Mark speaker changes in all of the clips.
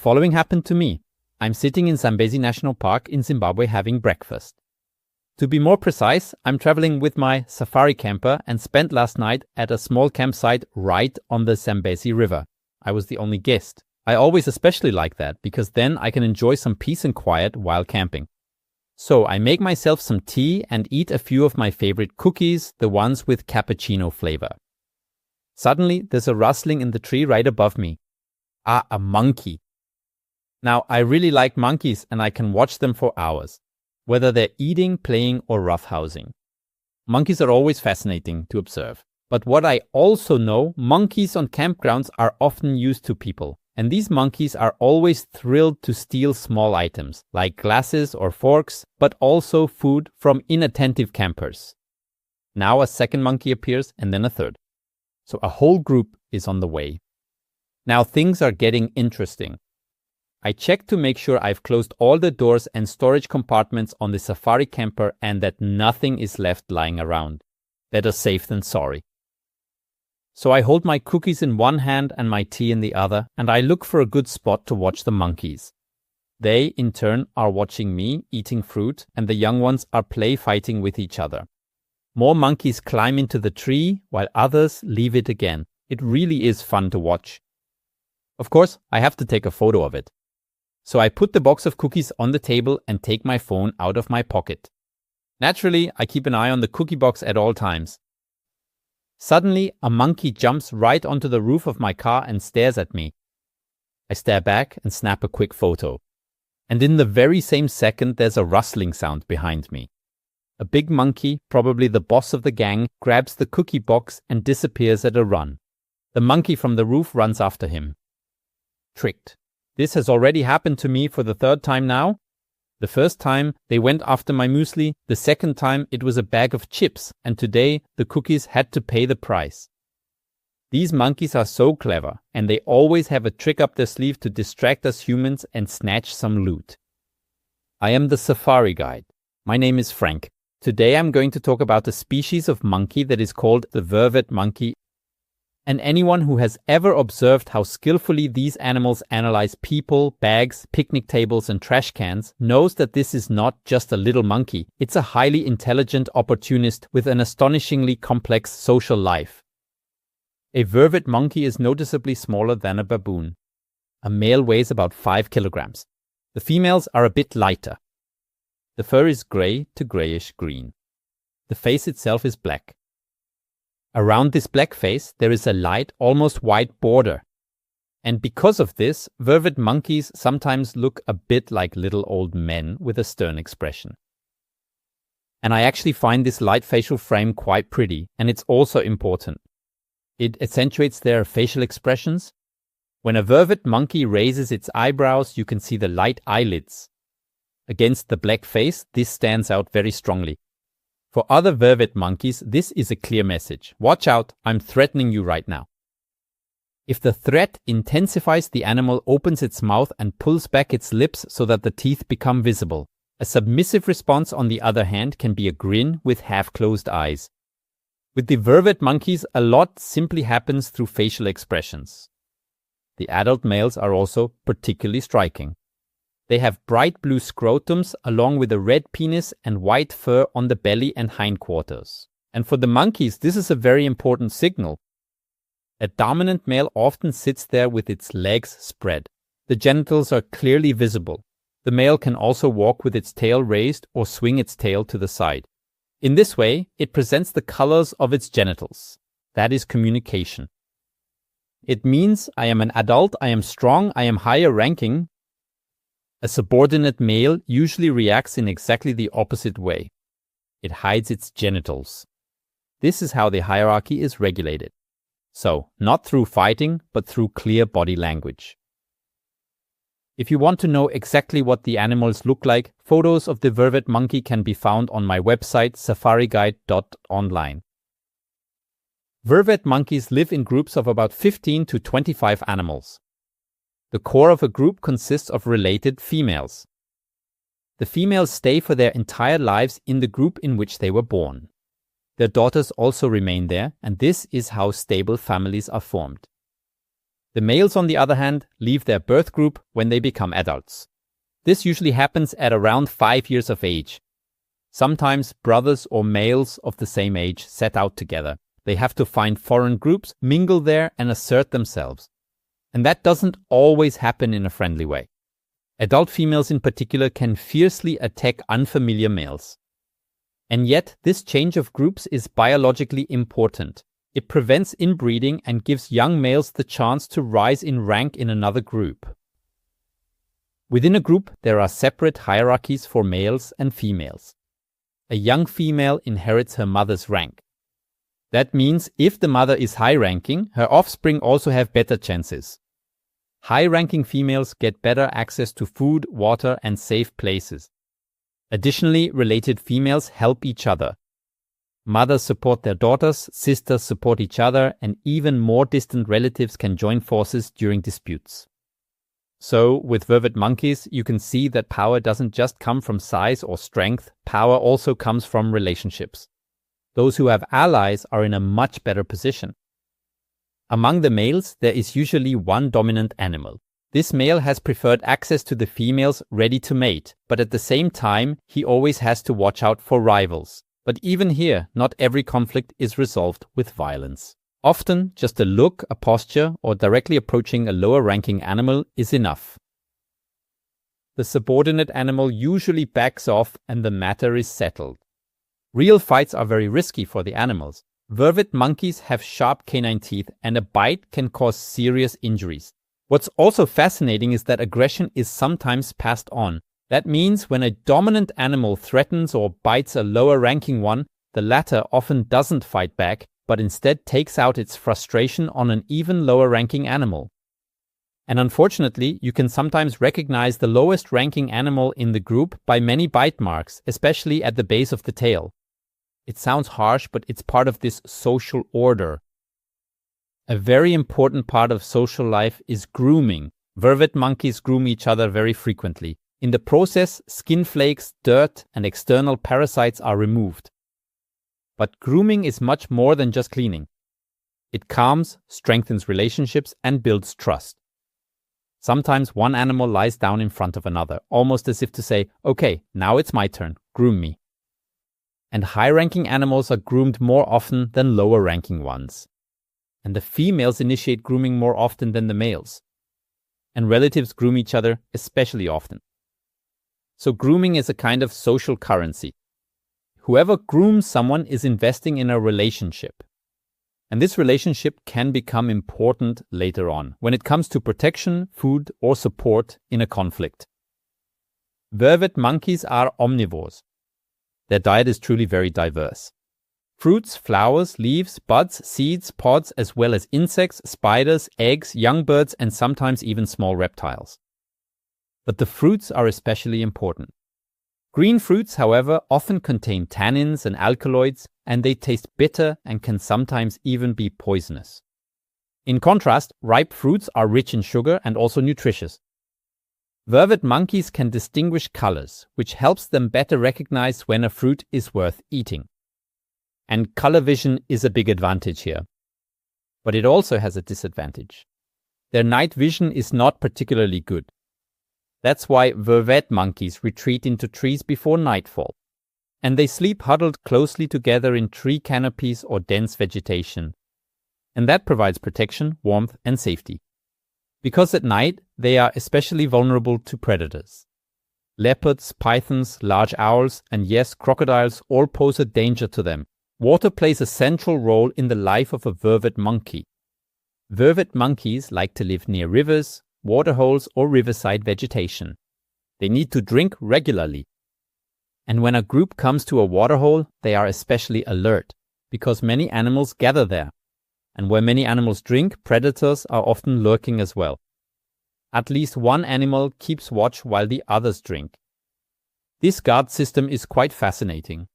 Speaker 1: following happened to me. I'm sitting in Zambezi National Park in Zimbabwe having breakfast. To be more precise, I'm traveling with my safari camper and spent last night at a small campsite right on the Zambezi River. I was the only guest. I always especially like that because then I can enjoy some peace and quiet while camping. So I make myself some tea and eat a few of my favorite cookies, the ones with cappuccino flavor. Suddenly, there's a rustling in the tree right above me. Ah, a monkey. Now, I really like monkeys and I can watch them for hours, whether they're eating, playing, or roughhousing. Monkeys are always fascinating to observe. But what I also know, monkeys on campgrounds are often used to people. And these monkeys are always thrilled to steal small items, like glasses or forks, but also food from inattentive campers. Now a second monkey appears and then a third. So a whole group is on the way. Now things are getting interesting. I check to make sure I've closed all the doors and storage compartments on the safari camper and that nothing is left lying around. Better safe than sorry. So I hold my cookies in one hand and my tea in the other, and I look for a good spot to watch the monkeys. They, in turn, are watching me eating fruit, and the young ones are play fighting with each other. More monkeys climb into the tree, while others leave it again. It really is fun to watch. Of course, I have to take a photo of it. So I put the box of cookies on the table and take my phone out of my pocket. Naturally, I keep an eye on the cookie box at all times. Suddenly, a monkey jumps right onto the roof of my car and stares at me. I stare back and snap a quick photo. And in the very same second, there's a rustling sound behind me. A big monkey, probably the boss of the gang, grabs the cookie box and disappears at a run. The monkey from the roof runs after him. Tricked. This has already happened to me for the third time now. The first time, they went after my muesli. The second time, it was a bag of chips. And today, the cookies had to pay the price. These monkeys are so clever, and they always have a trick up their sleeve to distract us humans and snatch some loot. I am the safari guide. My name is Frank. Today, I'm going to talk about a species of monkey that is called the vervet monkey. And anyone who has ever observed how skillfully these animals analyze people, bags, picnic tables, and trash cans knows that this is not just a little monkey. It's a highly intelligent opportunist with an astonishingly complex social life. A vervet monkey is noticeably smaller than a baboon. A male weighs about 5 kilograms. The females are a bit lighter. The fur is gray to grayish green. The face itself is black. Around this black face, there is a light, almost white border. And because of this, vervet monkeys sometimes look a bit like little old men with a stern expression. And I actually find this light facial frame quite pretty, and it's also important. It accentuates their facial expressions. When a vervet monkey raises its eyebrows, you can see the light eyelids. Against the black face, this stands out very strongly. For other vervet monkeys, this is a clear message. Watch out, I'm threatening you right now. If the threat intensifies, the animal opens its mouth and pulls back its lips so that the teeth become visible. A submissive response, on the other hand, can be a grin with half-closed eyes. With the vervet monkeys, a lot simply happens through facial expressions. The adult males are also particularly striking. They have bright blue scrotums along with a red penis and white fur on the belly and hindquarters. And for the monkeys, this is a very important signal. A dominant male often sits there with its legs spread. The genitals are clearly visible. The male can also walk with its tail raised or swing its tail to the side. In this way, it presents the colors of its genitals. That is communication. It means I am an adult, I am strong, I am higher ranking. A subordinate male usually reacts in exactly the opposite way. It hides its genitals. This is how the hierarchy is regulated. So, not through fighting, but through clear body language. If you want to know exactly what the animals look like, photos of the vervet monkey can be found on my website safariguide.online. Vervet monkeys live in groups of about 15 to 25 animals. The core of a group consists of related females. The females stay for their entire lives in the group in which they were born. Their daughters also remain there, and this is how stable families are formed. The males, on the other hand, leave their birth group when they become adults. This usually happens at around 5 years of age. Sometimes brothers or males of the same age set out together. They have to find foreign groups, mingle there, and assert themselves. And that doesn't always happen in a friendly way. Adult females in particular can fiercely attack unfamiliar males. And yet, this change of groups is biologically important. It prevents inbreeding and gives young males the chance to rise in rank in another group. Within a group, there are separate hierarchies for males and females. A young female inherits her mother's rank. That means if the mother is high-ranking, her offspring also have better chances. High-ranking females get better access to food, water, and safe places. Additionally, related females help each other. Mothers support their daughters, sisters support each other, and even more distant relatives can join forces during disputes. So, with vervet monkeys, you can see that power doesn't just come from size or strength, power also comes from relationships. Those who have allies are in a much better position. Among the males, there is usually one dominant animal. This male has preferred access to the females ready to mate, but at the same time, he always has to watch out for rivals. But even here, not every conflict is resolved with violence. Often, just a look, a posture, or directly approaching a lower-ranking animal is enough. The subordinate animal usually backs off and the matter is settled. Real fights are very risky for the animals. Vervet monkeys have sharp canine teeth and a bite can cause serious injuries. What's also fascinating is that aggression is sometimes passed on. That means when a dominant animal threatens or bites a lower-ranking one, the latter often doesn't fight back, but instead takes out its frustration on an even lower-ranking animal. And unfortunately, you can sometimes recognize the lowest-ranking animal in the group by many bite marks, especially at the base of the tail. It sounds harsh, but it's part of this social order. A very important part of social life is grooming. Vervet monkeys groom each other very frequently. In the process, skin flakes, dirt, and external parasites are removed. But grooming is much more than just cleaning. It calms, strengthens relationships, and builds trust. Sometimes one animal lies down in front of another, almost as if to say, okay, now it's my turn, groom me. And high-ranking animals are groomed more often than lower-ranking ones. And the females initiate grooming more often than the males. And relatives groom each other especially often. So grooming is a kind of social currency. Whoever grooms someone is investing in a relationship. And this relationship can become important later on, when it comes to protection, food, or support in a conflict. Vervet monkeys are omnivores. Their diet is truly very diverse. Fruits, flowers, leaves, buds, seeds, pods, as well as insects, spiders, eggs, young birds, and sometimes even small reptiles. But the fruits are especially important. Green fruits, however, often contain tannins and alkaloids, and they taste bitter and can sometimes even be poisonous. In contrast, ripe fruits are rich in sugar and also nutritious. Vervet monkeys can distinguish colors, which helps them better recognize when a fruit is worth eating. And color vision is a big advantage here. But it also has a disadvantage. Their night vision is not particularly good. That's why vervet monkeys retreat into trees before nightfall. And they sleep huddled closely together in tree canopies or dense vegetation. And that provides protection, warmth, and safety. Because at night, they are especially vulnerable to predators. Leopards, pythons, large owls, and yes, crocodiles all pose a danger to them. Water plays a central role in the life of a vervet monkey. Vervet monkeys like to live near rivers, waterholes, or riverside vegetation. They need to drink regularly. And when a group comes to a waterhole, they are especially alert, because many animals gather there. And where many animals drink, predators are often lurking as well. At least one animal keeps watch while the others drink. This guard system is quite fascinating.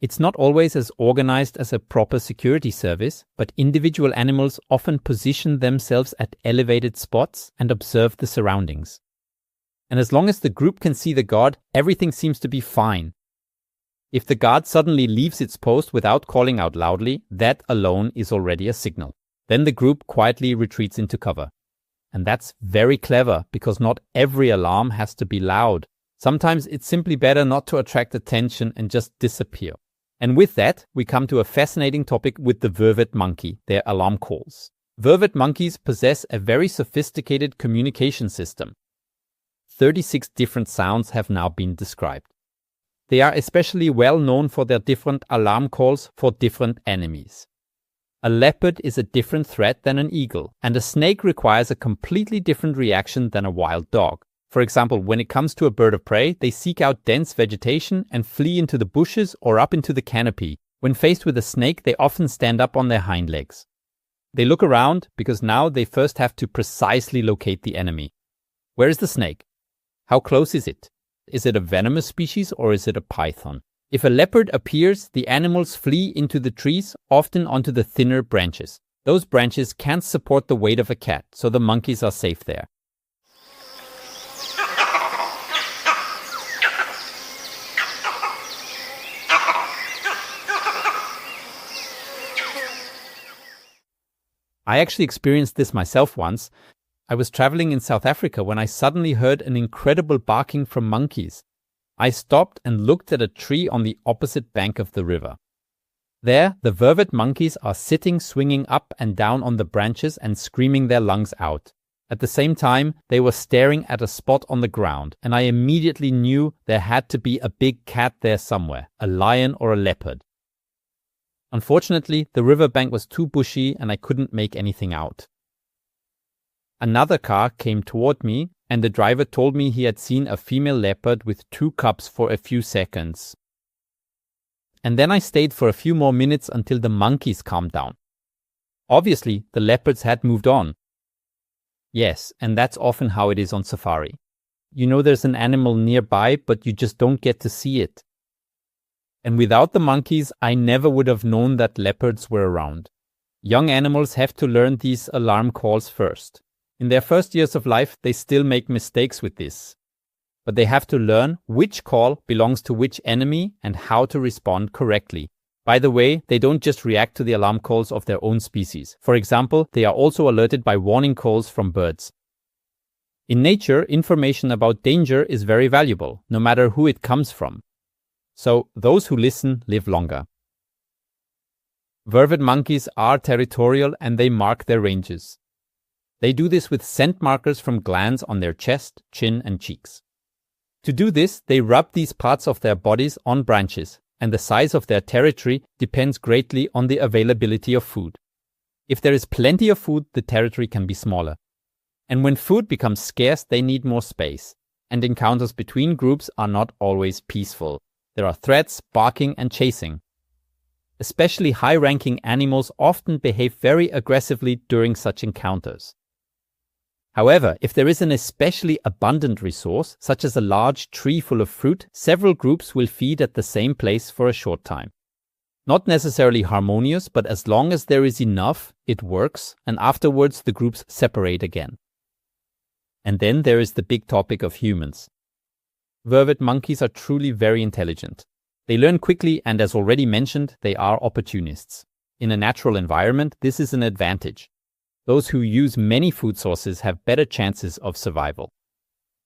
Speaker 1: It's not always as organized as a proper security service, but individual animals often position themselves at elevated spots and observe the surroundings. And as long as the group can see the guard, everything seems to be fine. If the guard suddenly leaves its post without calling out loudly, that alone is already a signal. Then the group quietly retreats into cover. And that's very clever because not every alarm has to be loud. Sometimes it's simply better not to attract attention and just disappear. And with that, we come to a fascinating topic with the Vervet monkey, their alarm calls. Vervet monkeys possess a very sophisticated communication system. 36 different sounds have now been described. They are especially well known for their different alarm calls for different enemies. A leopard is a different threat than an eagle, and a snake requires a completely different reaction than a wild dog. For example, when it comes to a bird of prey, they seek out dense vegetation and flee into the bushes or up into the canopy. When faced with a snake, they often stand up on their hind legs. They look around because now they first have to precisely locate the enemy. Where is the snake? How close is it? Is it a venomous species or is it a python? If a leopard appears, the animals flee into the trees, often onto the thinner branches. Those branches can't support the weight of a cat, so the monkeys are safe there. I actually experienced this myself once. I was traveling in South Africa when I suddenly heard an incredible barking from monkeys. I stopped and looked at a tree on the opposite bank of the river. There, the vervet monkeys are sitting, swinging up and down on the branches and screaming their lungs out. At the same time, they were staring at a spot on the ground, and I immediately knew there had to be a big cat there somewhere, a lion or a leopard. Unfortunately, the riverbank was too bushy and I couldn't make anything out. Another car came toward me, and the driver told me he had seen a female leopard with 2 cubs for a few seconds. And then I stayed for a few more minutes until the monkeys calmed down. Obviously, the leopards had moved on. Yes, and that's often how it is on safari. You know there's an animal nearby, but you just don't get to see it. And without the monkeys, I never would have known that leopards were around. Young animals have to learn these alarm calls first. In their first years of life, they still make mistakes with this. But they have to learn which call belongs to which enemy and how to respond correctly. By the way, they don't just react to the alarm calls of their own species. For example, they are also alerted by warning calls from birds. In nature, information about danger is very valuable, no matter who it comes from. So those who listen live longer. Vervet monkeys are territorial and they mark their ranges. They do this with scent markers from glands on their chest, chin, and cheeks. To do this, they rub these parts of their bodies on branches, and the size of their territory depends greatly on the availability of food. If there is plenty of food, the territory can be smaller. And when food becomes scarce, they need more space. And encounters between groups are not always peaceful. There are threats, barking, and chasing. Especially high-ranking animals often behave very aggressively during such encounters. However, if there is an especially abundant resource, such as a large tree full of fruit, several groups will feed at the same place for a short time. Not necessarily harmonious, but as long as there is enough, it works, and afterwards the groups separate again. And then there is the big topic of humans. Vervet monkeys are truly very intelligent. They learn quickly, and as already mentioned, they are opportunists. In a natural environment, this is an advantage. Those who use many food sources have better chances of survival.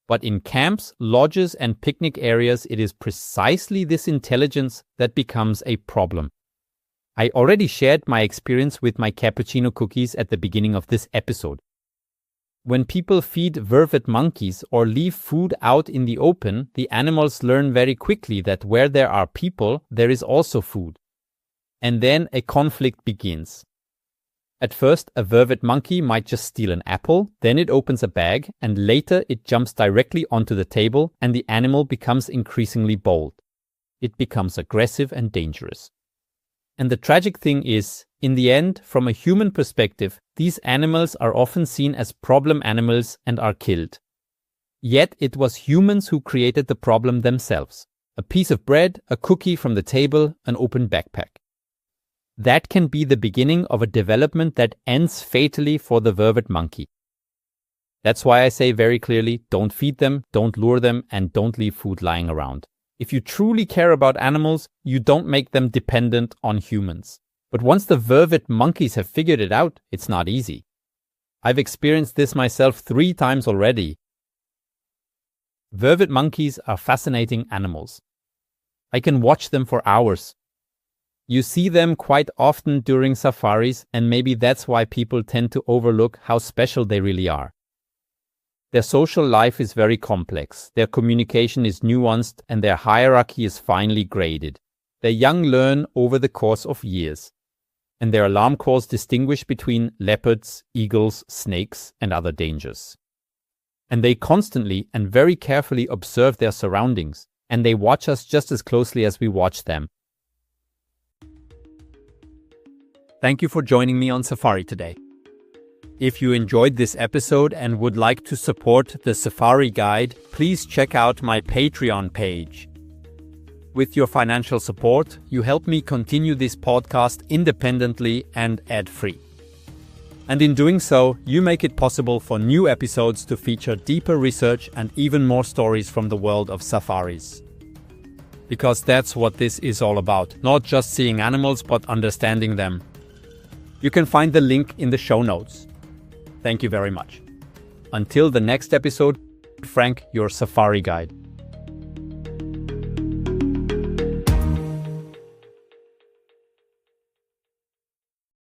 Speaker 1: But in camps, lodges, and picnic areas, it is precisely this intelligence that becomes a problem. I already shared my experience with my cappuccino cookies at the beginning of this episode. When people feed vervet monkeys or leave food out in the open, the animals learn very quickly that where there are people, there is also food. And then a conflict begins. At first, a vervet monkey might just steal an apple, then it opens a bag, and later it jumps directly onto the table, and the animal becomes increasingly bold. It becomes aggressive and dangerous. And the tragic thing is, in the end, from a human perspective, these animals are often seen as problem animals and are killed. Yet it was humans who created the problem themselves. A piece of bread, a cookie from the table, an open backpack. That can be the beginning of a development that ends fatally for the vervet monkey. That's why I say very clearly, don't feed them, don't lure them, and don't leave food lying around. If you truly care about animals, you don't make them dependent on humans. But once the vervet monkeys have figured it out, it's not easy. I've experienced this myself 3 times already. Vervet monkeys are fascinating animals. I can watch them for hours. You see them quite often during safaris, and maybe that's why people tend to overlook how special they really are. Their social life is very complex, their communication is nuanced, and their hierarchy is finely graded. Their young learn over the course of years, and their alarm calls distinguish between leopards, eagles, snakes, and other dangers. And they constantly and very carefully observe their surroundings, and they watch us just as closely as we watch them. Thank you for joining me on Safari today. If you enjoyed this episode and would like to support the Safari Guide, please check out my Patreon page. With your financial support, you help me continue this podcast independently and ad-free. And in doing so, you make it possible for new episodes to feature deeper research and even more stories from the world of safaris. Because that's what this is all about, not just seeing animals but understanding them. You can find the link in the show notes. Thank you very much. Until the next episode, Frank, your Safari Guide.